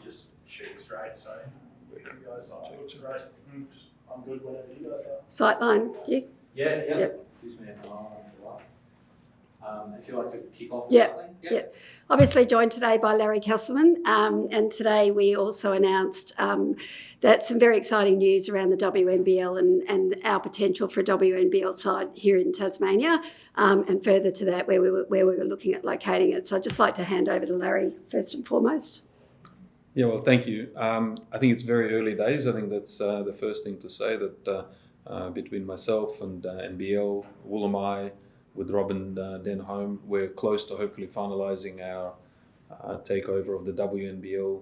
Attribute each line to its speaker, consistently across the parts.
Speaker 1: just shoot straight. So if you guys look straight, I'm good whenever you guys are.
Speaker 2: Sightline, you?
Speaker 3: Yeah.
Speaker 2: Yep.
Speaker 3: Excuse me if I'm on, if you like. If you like to kick off.
Speaker 2: Yeah. Obviously joined today by Larry Kestelman, and today we also announced that some very exciting news around the WNBL and our potential for a WNBL side here in Tasmania, and further to that where we were looking at locating it. So I'd just like to hand over to Larry first and foremost.
Speaker 4: Yeah, well, thank you. I think it's very early days. I think that's the first thing to say, that between myself and NBL, Woolamai, with Robin Denholm, we're close to hopefully finalising our takeover of the WNBL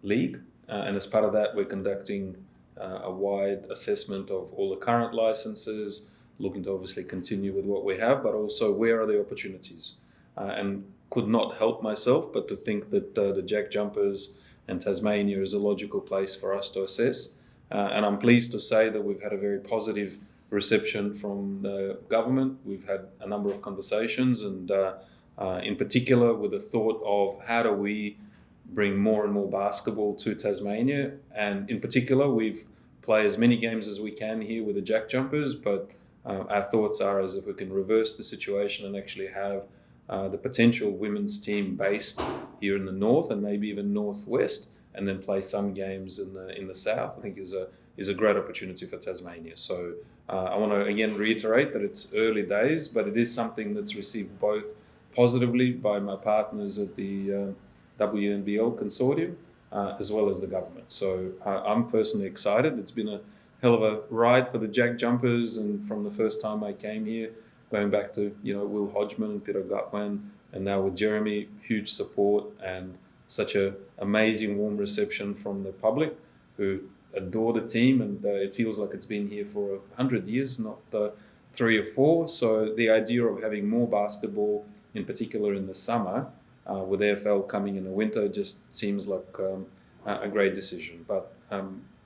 Speaker 4: league. And as part of that, we're conducting a wide assessment of all the current licenses, looking to obviously continue with what we have, but also where are the opportunities. And could not help myself but to think that the JackJumpers and Tasmania is a logical place for us to assess. And I'm pleased to say that we've had a very positive reception from the government. We've had a number of conversations, and in particular with the thought of how do we bring more and more basketball to Tasmania. And in particular, we've played as many games as we can here with the JackJumpers, but our thoughts are as if we can reverse the situation and actually have the potential women's team based here in the north and maybe even northwest, and then play some games in the south. I think is a great opportunity for Tasmania. So I want to again reiterate that it's early days, but it is something that's received both positively by my partners at the WNBL consortium as well as the government. So I'm personally excited. It's been a hell of a ride for the JackJumpers, and from the first time I came here, going back to Will Hodgman and Peter Gutman, and now with Jeremy, huge support and such a amazing warm reception from the public who adore the team, and it feels like it's been here for 100 years, not 3 or 4. So the idea of having more basketball, in particular in the summer, with AFL coming in the winter, just seems like a great decision. But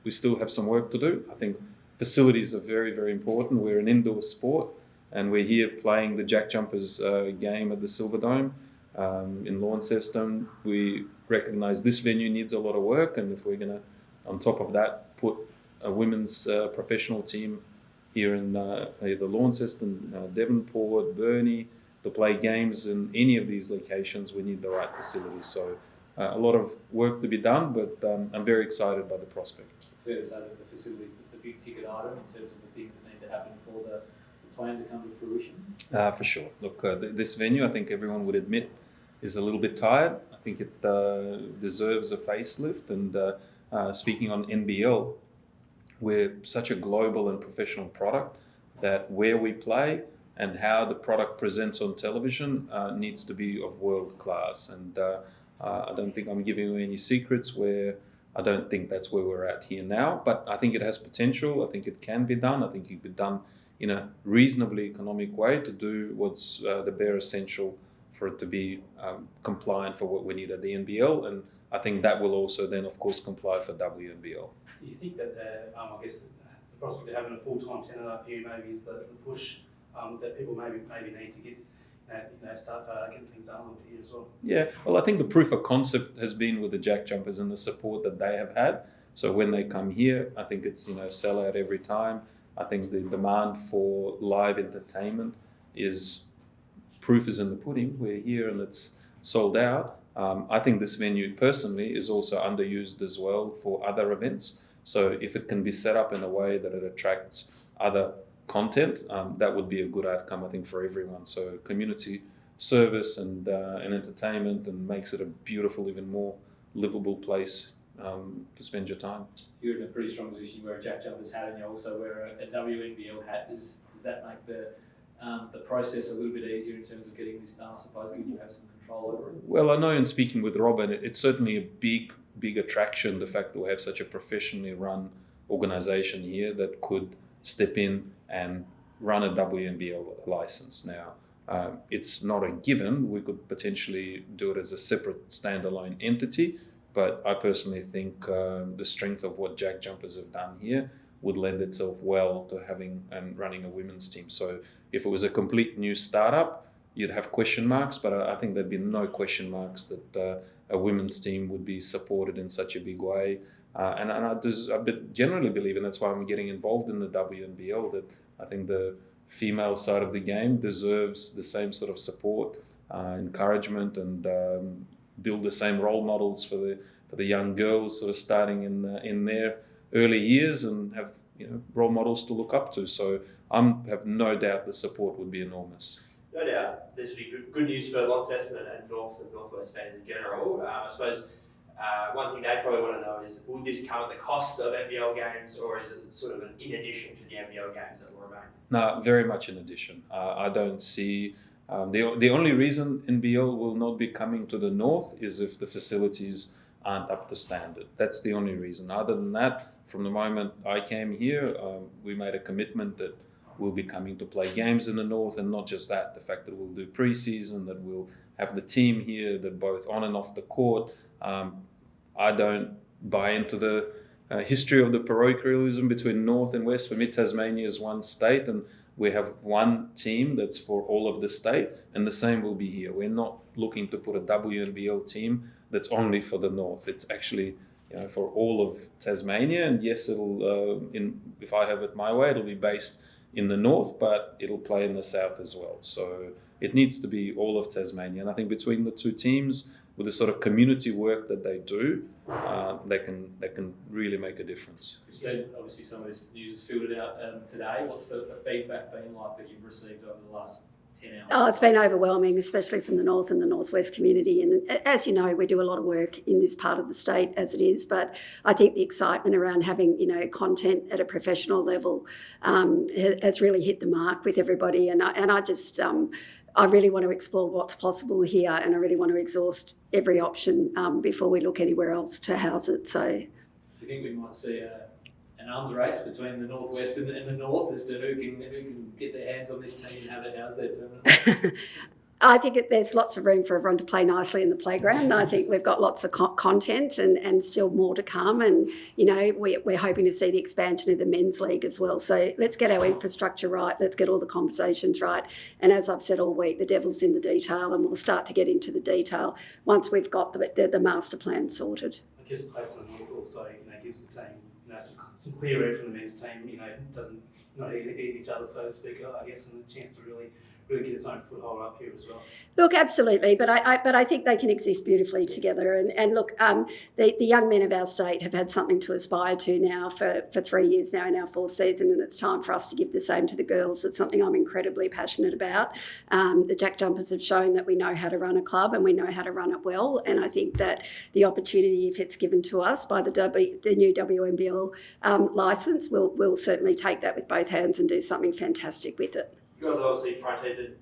Speaker 4: we still have some work to do. I think facilities are very, very important. We're an indoor sport, and we're here playing the JackJumpers game at the Silverdome in Launceston. We recognise this venue needs a lot of work, and if we're going to, on top of that, put a women's professional team here in either Launceston, Devonport, Burnie, to play games in any of these locations, we need the right facilities. So a lot of work to be done, but I'm very excited by the prospect.
Speaker 3: Fair to say that the facilities are the big ticket item in terms of the things that need to happen for the plan to come to fruition?
Speaker 4: For sure. Look, this venue, I think everyone would admit, is a little bit tired. I think it deserves a facelift. And speaking on NBL, we're such a global and professional product that where we play and how the product presents on television needs to be of world class. And I don't think I'm giving you any secrets where I don't think that's where we're at here now. But I think it has potential. I think it can be done. I think it could be done in a reasonably economic way to do what's the bare essential for it to be compliant for what we need at the NBL. And I think that will also then, of course, comply for WNBL.
Speaker 1: Do you think that, I guess, the prospect of having a full-time centre up here maybe is the push that people maybe need to get, start getting things done over here as well? Yeah,
Speaker 4: well, I think the proof of concept has been with the JackJumpers and the support that they have had. So when they come here, I think it's, sell out every time. I think the demand for live entertainment is, proof is in the pudding. We're here and it's sold out. I think this venue personally is also underused as well for other events. So if it can be set up in a way that it attracts other content, that would be a good outcome, I think, for everyone. So community service and entertainment, and makes it a beautiful, even more livable place to spend your time.
Speaker 3: You're in a pretty strong position. You wear a JackJumpers hat and you also wear a WNBL hat. Does that make the process a little bit easier in terms of getting this done, I suppose, when you have some control over it?
Speaker 4: Well, I know in speaking with Robin, it's certainly a big attraction, the fact that we have such a professionally run organisation here that could step in and run a WNBL license. Now, it's not a given. We could potentially do it as a separate standalone entity, but I personally think the strength of what JackJumpers have done here would lend itself well to having and running a women's team. So if it was a complete new startup, you'd have question marks, but I think there'd be no question marks that a women's team would be supported in such a big way. And I generally believe, and that's why I'm getting involved in the WNBL, that I think the female side of the game deserves the same sort of support, encouragement, and build the same role models for the young girls sort of starting in their early years, and have role models to look up to. So I have no doubt the support would be enormous.
Speaker 5: No doubt. This would be good news for Launceston and North and Northwest fans in general. I suppose one thing they probably want to know is, will this come at the cost of NBL games, or is it sort of in addition to the NBL games that will remain?
Speaker 4: No, very much in addition. I don't see... the only reason NBL will not be coming to the North is if the facilities aren't up to standard. That's the only reason. Other than that, from the moment I came here, we made a commitment that we'll be coming to play games in the North, and not just that, the fact that we'll do pre-season, that we'll have the team here, that both on and off the court. I don't buy into the history of the parochialism between North and West. For me, Tasmania is one state, and we have one team that's for all of the state, and the same will be here. We're not looking to put a WNBL team that's only for the North. It's actually for all of Tasmania, and yes, it'll if I have it my way, it'll be based in the North, but it'll play in the South as well. So it needs to be all of Tasmania, and I think between the two teams, with the sort of community work that they do, they can really make a difference.
Speaker 3: Christine, obviously some of this news is filtered out today. What's the feedback been like that you've received over the last 10 hours?
Speaker 2: Oh, it's been overwhelming, especially from the North and the Northwest community. And as you know, we do a lot of work in this part of the state as it is, but I think the excitement around having, content at a professional level has really hit the mark with everybody. And I just... I really want to explore what's possible here, and I really want to exhaust every option before we look anywhere else to house it. So,
Speaker 3: do you think we might see an arms race between the Northwest and the North as to who can get their hands on this team and have it housed there permanently?
Speaker 2: I think there's lots of room for everyone to play nicely in the playground. I think we've got lots of content and still more to come. And, we're hoping to see the expansion of the men's league as well. So let's get our infrastructure right. Let's get all the conversations right. And as I've said all week, the devil's in the detail, and we'll start to get into the detail once we've got the master plan sorted.
Speaker 1: I guess placing on North also, gives the team, some clear air from the men's team, doesn't not eat each other, so to speak, I guess, and a chance to really get its own foothold up here as well.
Speaker 2: Look, absolutely, but I think they can exist beautifully together. And look, the young men of our state have had something to aspire to now for 3 years now in our fourth season, and it's time for us to give the same to the girls. It's something I'm incredibly passionate about. The JackJumpers have shown that we know how to run a club, and we know how to run it well. And I think that the opportunity, if it's given to us by the new WNBL licence, we'll certainly take that with both hands and do something fantastic with it.
Speaker 5: You guys obviously fronted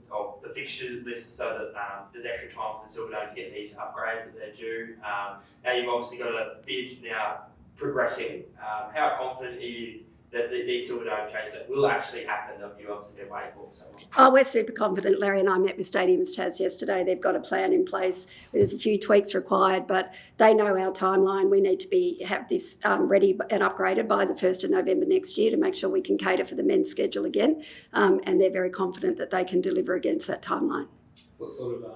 Speaker 5: the fixture list so that there's extra time for the Silverdome to get these upgrades that they're due. Now you've obviously got a bid now progressing. How confident are you that these Silverdome changes that will actually happen that you've obviously been waiting for so long?
Speaker 2: Oh, we're super confident. Larry and I met with Stadiums Taz yesterday. They've got a plan in place. There's a few tweaks required, but they know our timeline. We need to have this ready and upgraded by the 1st of November next year to make sure we can cater for the men's schedule again. And they're very confident that they can deliver against that timeline.
Speaker 3: What sort of, when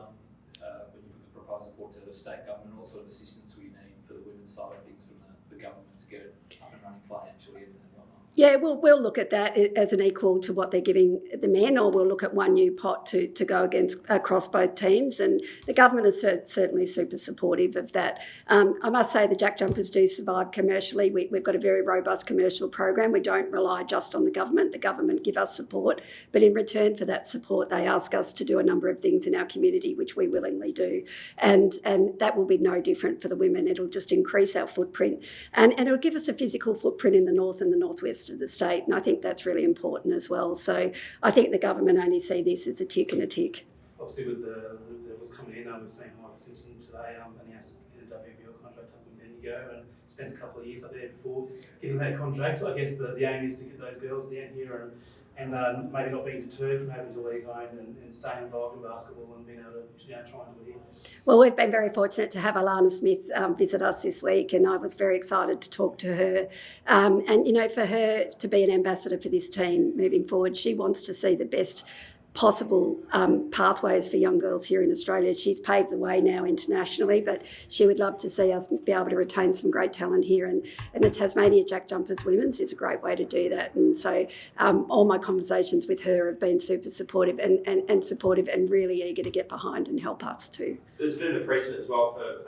Speaker 3: you put the proposal forward to the state government, what sort of assistance will you need for the women's side of things from the government to get it up and running financially and whatnot?
Speaker 2: Yeah, we'll look at that as an equal to what they're giving the men, or we'll look at one new pot to go across both teams. And the government is certainly super supportive of that. I must say the JackJumpers do survive commercially. We've got a very robust commercial program. We don't rely just on the government. The government give us support, but in return for that support, they ask us to do a number of things in our community, which we willingly do. And that will be no different for the women. It'll just increase our footprint, and it'll give us a physical footprint in the north and the northwest of the state, and I think that's really important as well. So I think the government only see this as a tick and a tick.
Speaker 1: Obviously, with what's coming in, we've seen Michael Simpson today announced a WNBL contract up in Bendigo, and spent a couple of years up there before getting that contract. So I guess the aim is to get those girls down here and maybe not being deterred from having to leave home and staying involved in basketball and being able to try and do it here.
Speaker 2: Well, we've been very fortunate to have Alana Smith visit us this week, and I was very excited to talk to her. And, for her to be an ambassador for this team moving forward, she wants to see the best possible pathways for young girls here in Australia. She's paved the way now internationally, but she would love to see us be able to retain some great talent here. And the Tasmania JackJumpers Women's is a great way to do that. And so all my conversations with her have been super supportive and supportive and really eager to get behind and help us too.
Speaker 5: There's been the precedent as well for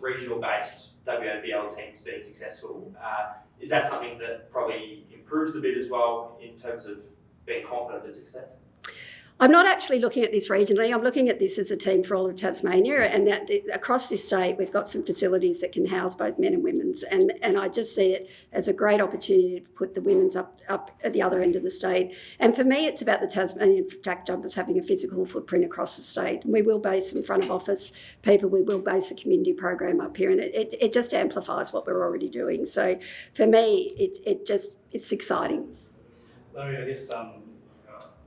Speaker 5: regional-based WNBL teams being successful. Is that something that probably improves the bid as well in terms of being confident of success?
Speaker 2: I'm not actually looking at this regionally. I'm looking at this as a team for all of Tasmania, and that across this state we've got some facilities that can house both men and women's, and I just see it as a great opportunity to put the women's up at the other end of the state. And for me, it's about the Tasmanian JackJumpers having a physical footprint across the state. We will base some front of office people. We will base a community program up here, and it just amplifies what we're already doing. So for me, it's exciting.
Speaker 1: Larry, I guess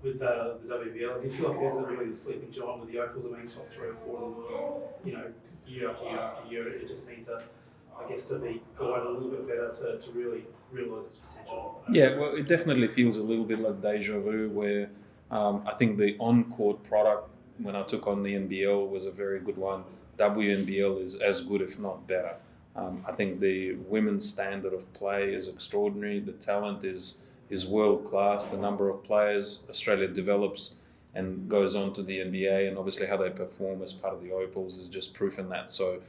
Speaker 1: with the WNBL, do you feel like it is really the sleeping giant with the Opals being top 3 or 4 in the world, year after year after year? It just needs to be guided a little bit better to really realise its potential.
Speaker 4: Yeah, well, it definitely feels a little bit like deja vu, where I think the on-court product when I took on the NBL was a very good one. WNBL is as good, if not better. I think the women's standard of play is extraordinary. The talent is world class. The number of players Australia develops and goes on to the NBA, and obviously how they perform as part of the Opals is just proof in that. So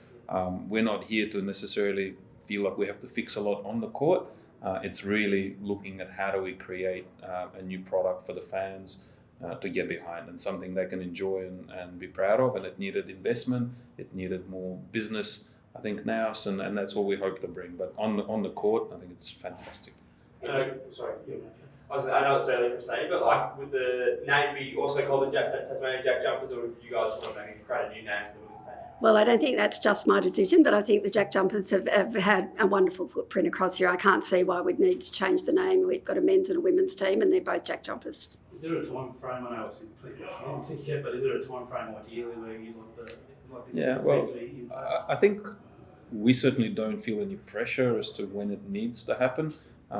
Speaker 4: we're not here to necessarily feel like we have to fix a lot on the court. It's really looking at how do we create a new product for the fans to get behind, and something they can enjoy and be proud of. And it needed investment, it needed more business, I think, now, and that's what we hope to bring. But on the court, I think it's fantastic.
Speaker 5: I know it's early for saying, but would the name be also called the Tasmania JackJumpers, or would you guys want to maybe create a new name for the women's team?
Speaker 2: Well, I don't think that's just my decision, but I think the JackJumpers have had a wonderful footprint across here. I can't see why we'd need to change the name. We've got a men's and a women's team, and they're both JackJumpers.
Speaker 1: Is there a time frame? I know obviously it's not yet, but is there a time frame ideally where you'd like the team to be in place?
Speaker 4: I think we certainly don't feel any pressure as to when it needs to happen.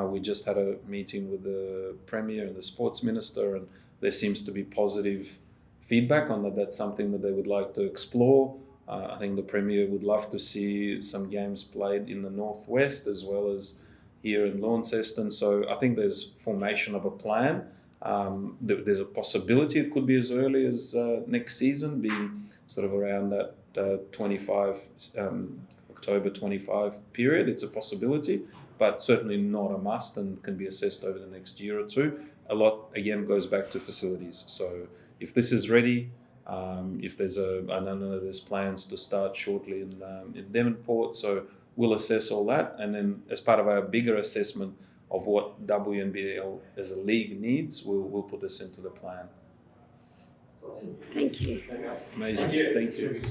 Speaker 4: We just had a meeting with the Premier and the Sports Minister, and there seems to be positive feedback on that. That's something that they would like to explore. I think the Premier would love to see some games played in the Northwest as well as here in Launceston. So I think there's formation of a plan. There's a possibility it could be as early as next season, being sort of around that October 25 period. It's a possibility, but certainly not a must, and can be assessed over the next year or two. A lot, again, goes back to facilities. So if this is ready, if there's I know there's plans to start shortly in Devonport, so we'll assess all that, and then as part of our bigger assessment of what WNBL as a league needs, we'll put this into the plan.
Speaker 5: Awesome.
Speaker 2: Thank you.
Speaker 4: Amazing. Thank you.